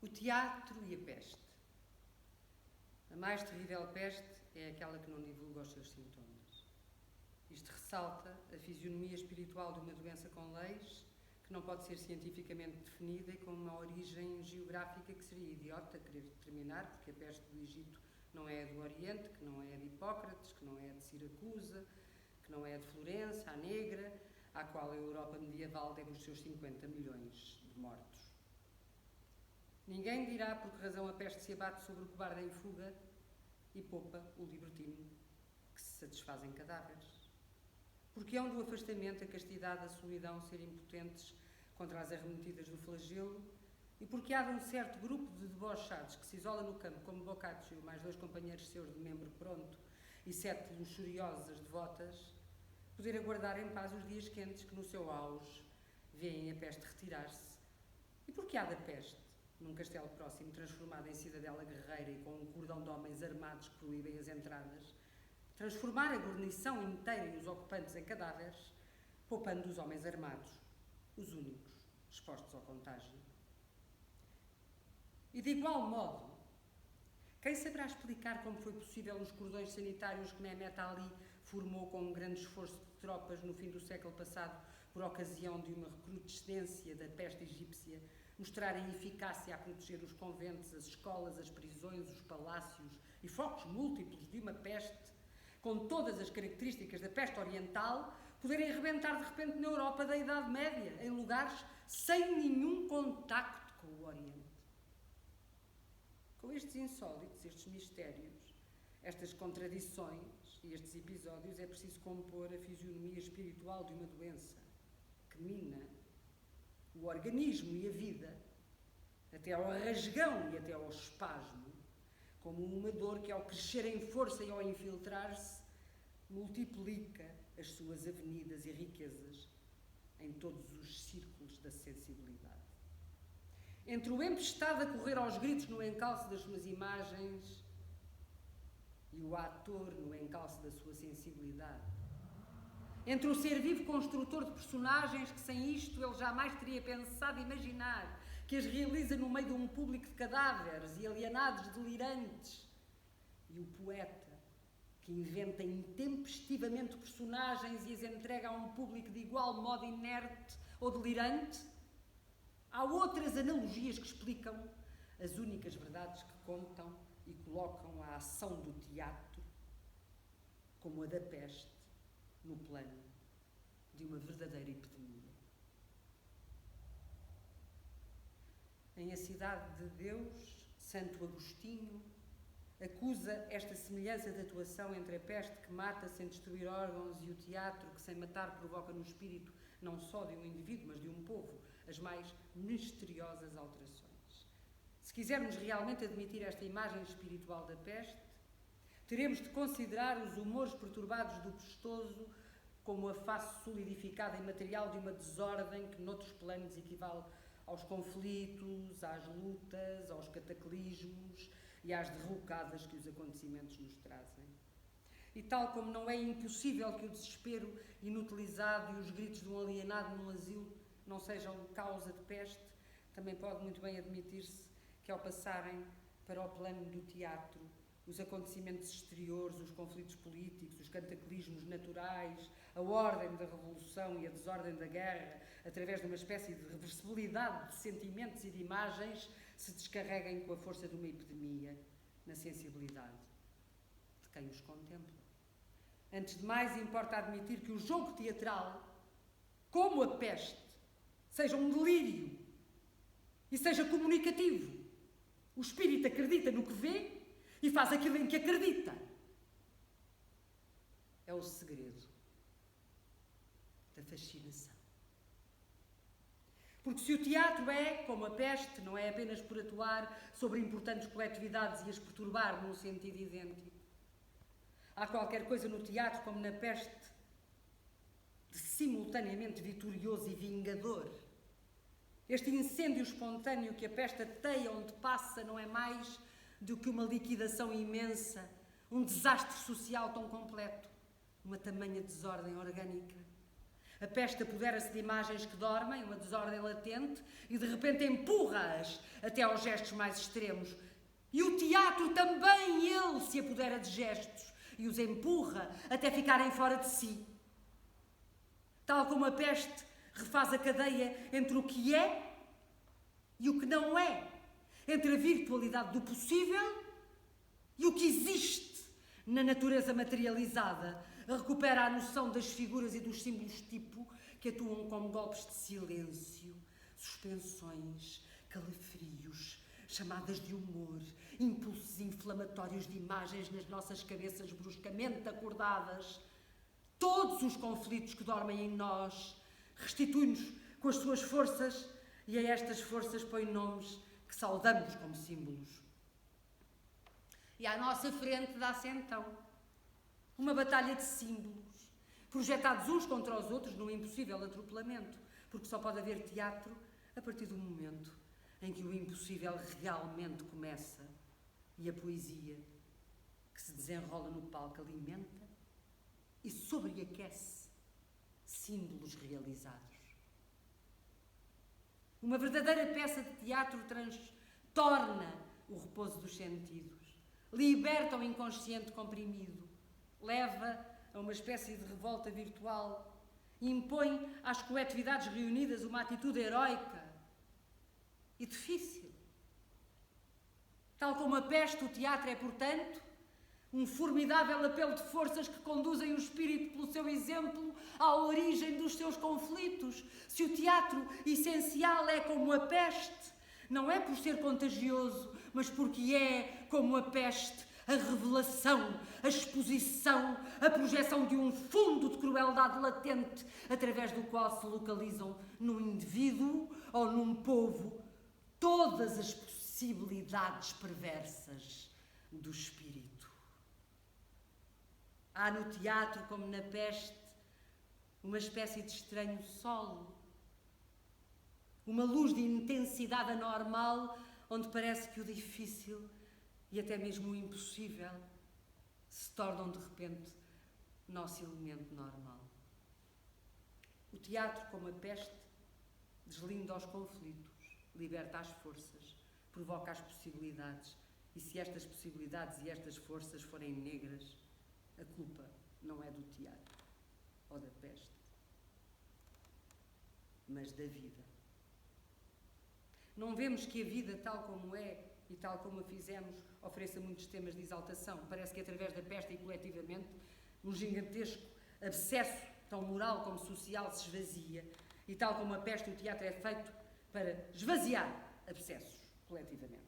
O teatro e a peste. A mais terrível peste é aquela que não divulga os seus sintomas. Isto ressalta a fisionomia espiritual de uma doença com leis que não pode ser cientificamente definida e com uma origem geográfica que seria idiota querer determinar, porque a peste do Egito não é do Oriente, que não é de Hipócrates, que não é de Siracusa, que não é de Florença, a negra, à qual a Europa medieval deve os seus 50 milhões de mortos. Ninguém dirá por que razão a peste se abate sobre o cobarde em fuga e poupa o libertino que se satisfaz em cadáveres. Porque hão do afastamento, a castidade, a solidão ser impotentes contra as arremetidas do flagelo, e porque há de um certo grupo de debochados que se isola no campo como Boccaccio, mais 2 companheiros seus de membro pronto e 7 luxuriosas devotas, poder aguardar em paz os dias quentes que no seu auge veem a peste retirar-se. E porque há da peste, num castelo próximo transformado em cidadela guerreira e com um cordão de homens armados que proíbem as entradas, transformar a guarnição inteira e os ocupantes em cadáveres, poupando os homens armados, os únicos expostos ao contágio. E de igual modo, quem saberá explicar como foi possível os cordões sanitários que Mehmet Ali formou com um grande esforço de tropas no fim do século passado por ocasião de uma recrudescência da peste egípcia mostrarem eficácia a proteger os conventos, as escolas, as prisões, os palácios e focos múltiplos de uma peste com todas as características da peste oriental, poderem arrebentar de repente na Europa da Idade Média, em lugares sem nenhum contacto com o Oriente. Com estes insólitos, estes mistérios, estas contradições e estes episódios, é preciso compor a fisionomia espiritual de uma doença que mina o organismo e a vida, até ao rasgão e até ao espasmo, como uma dor que, ao crescer em força e ao infiltrar-se, multiplica as suas avenidas e riquezas em todos os círculos da sensibilidade. Entre o empestado a correr aos gritos no encalço das suas imagens e o ator no encalço da sua sensibilidade, entre o ser vivo construtor de personagens que sem isto ele jamais teria pensado imaginar, que as realiza no meio de um público de cadáveres e alienados delirantes, e o poeta que inventa intempestivamente personagens e as entrega a um público de igual modo inerte ou delirante, há outras analogias que explicam as únicas verdades que contam e colocam a ação do teatro como a da peste no plano de uma verdadeira epidemia. Em A Cidade de Deus, Santo Agostinho acusa esta semelhança de atuação entre a peste que mata sem destruir órgãos e o teatro que sem matar provoca no espírito não só de um indivíduo, mas de um povo, as mais misteriosas alterações. Se quisermos realmente admitir esta imagem espiritual da peste, teremos de considerar os humores perturbados do pestoso como a face solidificada e material de uma desordem que noutros planos equivale aos conflitos, às lutas, aos cataclismos e às derrocadas que os acontecimentos nos trazem. E tal como não é impossível que o desespero inutilizado e os gritos de um alienado num asilo não sejam causa de peste, também pode muito bem admitir-se que ao passarem para o plano do teatro, os acontecimentos exteriores, os conflitos políticos, os cataclismos naturais, a ordem da revolução e a desordem da guerra, através de uma espécie de reversibilidade de sentimentos e de imagens, se descarreguem com a força de uma epidemia na sensibilidade de quem os contempla. Antes de mais, importa admitir que o jogo teatral, como a peste, seja um delírio e seja comunicativo. O espírito acredita no que vê e faz aquilo em que acredita. É o segredo da fascinação. Porque se o teatro é, como a peste, não é apenas por atuar sobre importantes coletividades e as perturbar num sentido idêntico. Há qualquer coisa no teatro, como na peste, de simultaneamente vitorioso e vingador. Este incêndio espontâneo que a peste ateia onde passa não é mais do que uma liquidação imensa, um desastre social tão completo, uma tamanha desordem orgânica. A peste apodera-se de imagens que dormem, uma desordem latente, e de repente empurra-as até aos gestos mais extremos. E o teatro também, ele se apodera de gestos e os empurra até ficarem fora de si. Tal como a peste refaz a cadeia entre o que é e o que não é, entre a virtualidade do possível e o que existe na natureza materializada. Recupera a noção das figuras e dos símbolos tipo que atuam como golpes de silêncio, suspensões, calafrios, chamadas de humor, impulsos inflamatórios de imagens nas nossas cabeças bruscamente acordadas. Todos os conflitos que dormem em nós, restitui-nos com as suas forças e a estas forças põe nomes que saudamos como símbolos. E à nossa frente dá-se então uma batalha de símbolos, projetados uns contra os outros num impossível atropelamento, porque só pode haver teatro a partir do momento em que o impossível realmente começa e a poesia que se desenrola no palco alimenta e sobreaquece símbolos realizados. Uma verdadeira peça de teatro torna o repouso dos sentidos, liberta o inconsciente comprimido, leva a uma espécie de revolta virtual, impõe às coletividades reunidas uma atitude heroica e difícil. Tal como a peste, o teatro é, portanto, um formidável apelo de forças que conduzem o espírito pelo seu exemplo à origem dos seus conflitos. Se o teatro essencial é como a peste, não é por ser contagioso, mas porque é como a peste, a revelação, a exposição, a projeção de um fundo de crueldade latente através do qual se localizam num indivíduo ou num povo todas as possibilidades perversas do espírito. Há no teatro, como na peste, uma espécie de estranho sol, uma luz de intensidade anormal, onde parece que o difícil e até mesmo o impossível se tornam de repente nosso elemento normal. O teatro, como a peste, deslinda os conflitos, liberta as forças, provoca as possibilidades, e se estas possibilidades e estas forças forem negras, a culpa não é do teatro ou da peste, mas da vida. Não vemos que a vida, tal como é e tal como a fizemos, ofereça muitos temas de exaltação. Parece que através da peste e coletivamente, um gigantesco abscesso, tão moral como social, se esvazia. E tal como a peste, o teatro é feito para esvaziar abscessos coletivamente.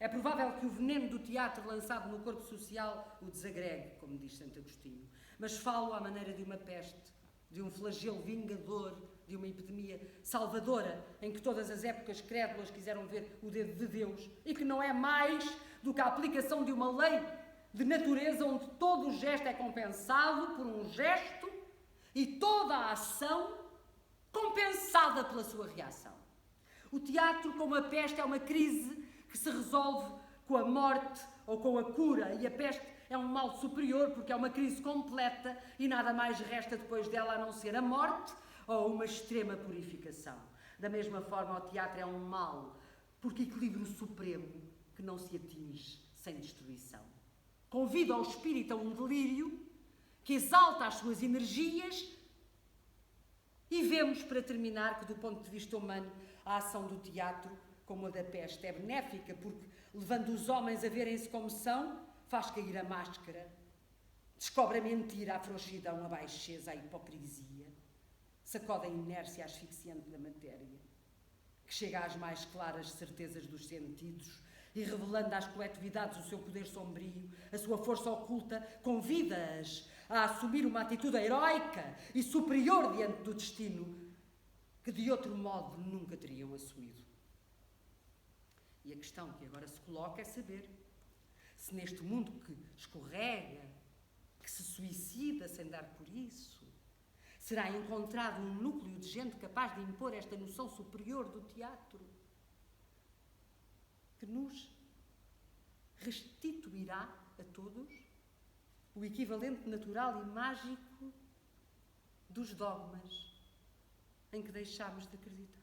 É provável que o veneno do teatro lançado no corpo social o desagregue, como diz Santo Agostinho. Mas falo à maneira de uma peste, de um flagelo vingador, de uma epidemia salvadora, em que todas as épocas crédulas quiseram ver o dedo de Deus, e que não é mais do que a aplicação de uma lei de natureza onde todo o gesto é compensado por um gesto e toda a ação compensada pela sua reação. O teatro, como a peste, é uma crise que se resolve com a morte ou com a cura, e a peste é um mal superior porque é uma crise completa e nada mais resta depois dela a não ser a morte ou uma extrema purificação. Da mesma forma, o teatro é um mal porque equilíbrio supremo que não se atinge sem destruição. Convida o espírito a um delírio que exalta as suas energias e vemos, para terminar, que do ponto de vista humano, a ação do teatro, como a da peste, é benéfica porque, levando os homens a verem-se como são, faz cair a máscara, descobre a mentira, a frouxidão, a baixeza, a hipocrisia, sacode a inércia asfixiante da matéria, que chega às mais claras certezas dos sentidos e, revelando às coletividades o seu poder sombrio, a sua força oculta, convida-as a assumir uma atitude heroica e superior diante do destino que de outro modo nunca teriam assumido. E a questão que agora se coloca é saber se neste mundo que escorrega, que se suicida sem dar por isso, será encontrado um núcleo de gente capaz de impor esta noção superior do teatro, que nos restituirá a todos o equivalente natural e mágico dos dogmas em que deixámos de acreditar.